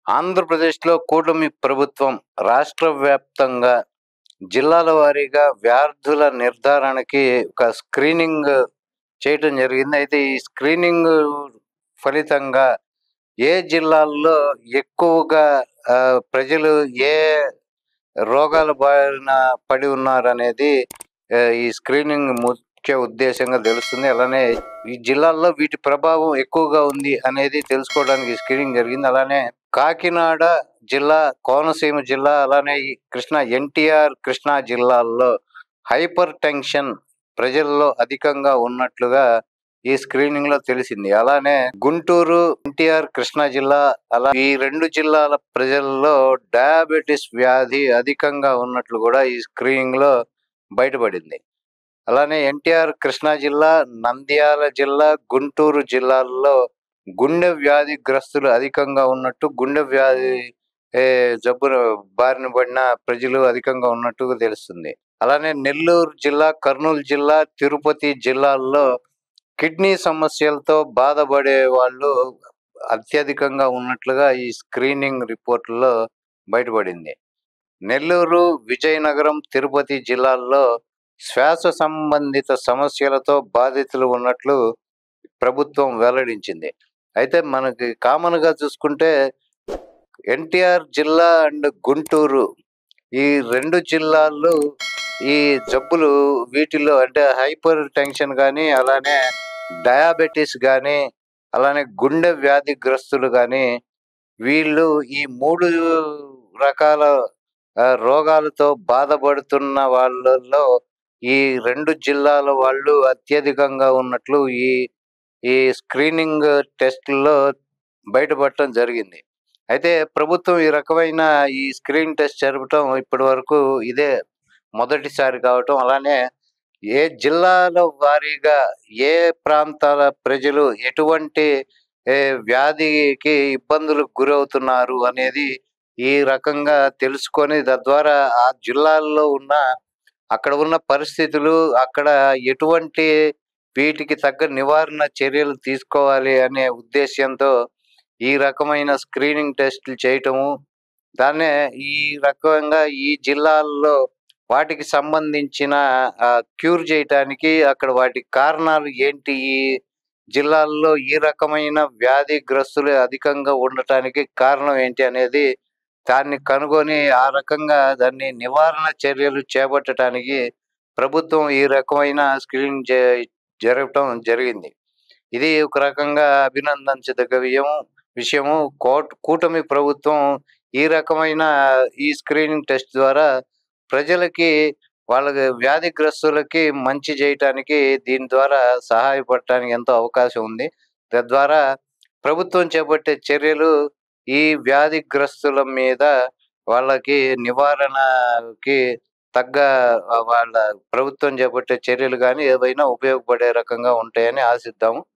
ఆంధ్రప్రదేశ్‌లో కూటమి ప్రభుత్వం రాష్ట్ర వ్యాప్తంగా జిల్లాల వారీగా వ్యాధుల నిర్ధారణకి ఒక స్క్రీనింగ్ చేయటం జరిగింది. అయితే ఈ స్క్రీనింగ్ ఫలితంగా ఏ జిల్లాల్లో ఎక్కువగా ప్రజలు ఏ రోగాల బారిన పడి ఉన్నారనేది ఈ స్క్రీనింగ్ ముఖ్య ఉద్దేశ్యంగా తెలుస్తుంది. అలానే ఈ జిల్లాల్లో వీటి ప్రభావం ఎక్కువగా ఉంది అనేది తెలుసుకోవడానికి ఈ స్క్రీనింగ్ జరిగింది. అలానే కాకినాడ జిల్లా, కోనసీమ జిల్లా, అలానే ఈ ఎన్టీఆర్ కృష్ణా జిల్లాల్లో హైపర్ టెన్షన్ ప్రజల్లో అధికంగా ఉన్నట్లుగా ఈ స్క్రీనింగ్‌లో తెలిసింది. అలానే గుంటూరు, ఎన్టీఆర్ కృష్ణా జిల్లా ఈ 2 జిల్లాల ప్రజల్లో డయాబెటిస్ వ్యాధి అధికంగా ఉన్నట్లు కూడా ఈ స్క్రీనింగ్‌లో బయటపడింది. అలానే ఎన్టీఆర్ కృష్ణా జిల్లా, నంద్యాల జిల్లా, గుంటూరు జిల్లాల్లో గుండె వ్యాధిగ్రస్తులు అధికంగా ఉన్నట్టు, గుండె వ్యాధి జబ్బున బారిన పడిన ప్రజలు అధికంగా ఉన్నట్టుగా తెలుస్తుంది. అలానే నెల్లూరు జిల్లా, కర్నూలు జిల్లా, తిరుపతి జిల్లాల్లో కిడ్నీ సమస్యలతో బాధపడే వాళ్ళు అత్యధికంగా ఉన్నట్లుగా ఈ స్క్రీనింగ్ రిపోర్ట్‌లో బయటపడింది. నెల్లూరు, విజయనగరం, తిరుపతి జిల్లాల్లో శ్వాస సంబంధిత సమస్యలతో బాధితులు ఉన్నట్లు ప్రభుత్వం వెల్లడించింది. అయితే మనకి కామన్‌గా చూసుకుంటే ఎన్టీఆర్ జిల్లా అండ్ గుంటూరు ఈ 2 జిల్లాల్లో ఈ జబ్బులు వీటిల్లో అంటే హైపర్ టెన్షన్ గానీ, అలానే డయాబెటిస్ గానీ, అలానే గుండె వ్యాధిగ్రస్తులు గానీ వీళ్ళు ఈ 3 రకాల రోగాలతో బాధపడుతున్న వాళ్ళల్లో ఈ 2 జిల్లాల వాళ్ళు అత్యధికంగా ఉన్నట్లు ఈ ఈ స్క్రీనింగ్ టెస్ట్‌ల్లో బయటపడటం జరిగింది. అయితే ప్రభుత్వం ఈ రకమైన ఈ స్క్రీన్ టెస్ట్ జరపటం ఇప్పటివరకు ఇదే మొదటిసారి కావటం, అలానే ఏ జిల్లాల వారీగా ఏ ప్రాంతాల ప్రజలు ఎటువంటి వ్యాధికి ఇబ్బందులకు గురవుతున్నారు అనేది ఈ రకంగా తెలుసుకొని తద్వారా ఆ జిల్లాల్లో అక్కడ ఉన్న పరిస్థితులు, అక్కడ ఎటువంటి వీటికి తగ్గ నివారణ చర్యలు తీసుకోవాలి అనే ఉద్దేశ్యంతో ఈ రకమైన స్క్రీనింగ్ టెస్టులు చేయటము, దాన్నే ఈ రకంగా ఈ జిల్లాల్లో వాటికి సంబంధించిన క్యూర్ చేయటానికి అక్కడ వాటి కారణాలు ఏంటి? ఈ జిల్లాల్లో ఈ రకమైన వ్యాధిగ్రస్తులు అధికంగా ఉండటానికి కారణం ఏంటి అనేది దాన్ని కనుగొని ఆ రకంగా దాన్ని నివారణ చర్యలు చేపట్టటానికి ప్రభుత్వం ఈ రకమైన స్క్రీనింగ్ జరపటం జరిగింది. ఇది ఒక రకంగా అభినందించదగ్గ విషయము. కూటమి ప్రభుత్వం ఈ రకమైన ఈ స్క్రీనింగ్ టెస్ట్ ద్వారా ప్రజలకి, వాళ్ళకి వ్యాధిగ్రస్తులకి మంచి చేయటానికి దీని ద్వారా సహాయపడటానికి ఎంతో అవకాశం ఉంది. తద్వారా ప్రభుత్వం చేపట్టే చర్యలు ఈ వ్యాధిగ్రస్తుల మీద వాళ్ళకి నివారణకి తగ్గ వాళ్ళ ప్రభుత్వం చేపట్టే చర్యలు గానీ ఏవైనా ఉపయోగపడే రకంగా ఉంటాయని ఆశిద్దాము.